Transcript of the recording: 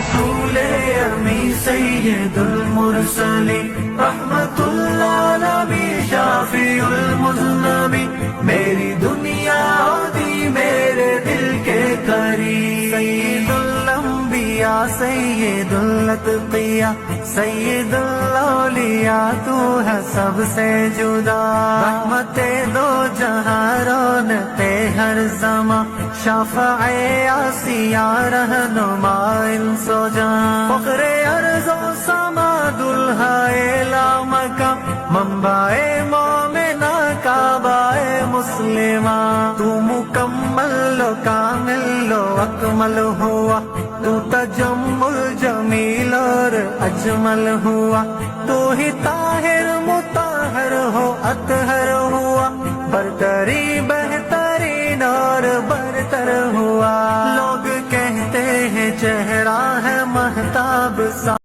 رسول امی سید المرسلین رحمت اللہ نبی شافی المذنبین میری دنیا دی میرے دل کے قریب سید الانبیاء سید الاتقیاء سید الاولیاء تو ہے سب سے جدا رحمت دو جہاں رونتے ہر زمان شفاع آسیہ رہنما انس و جان فخر ارض و سما دلہائے لامکاں منبع مومنہ کعبہ مسلمہ تو مکمل و کامل و اکمل ہوا تو تجمل جمیل اور اجمل ہوا تو ہی طاہر مطہر ہو اطہر ہوا برتری بہترین اور برتر ہوا لوگ کہتے ہیں چہرہ ہے مہتاب سا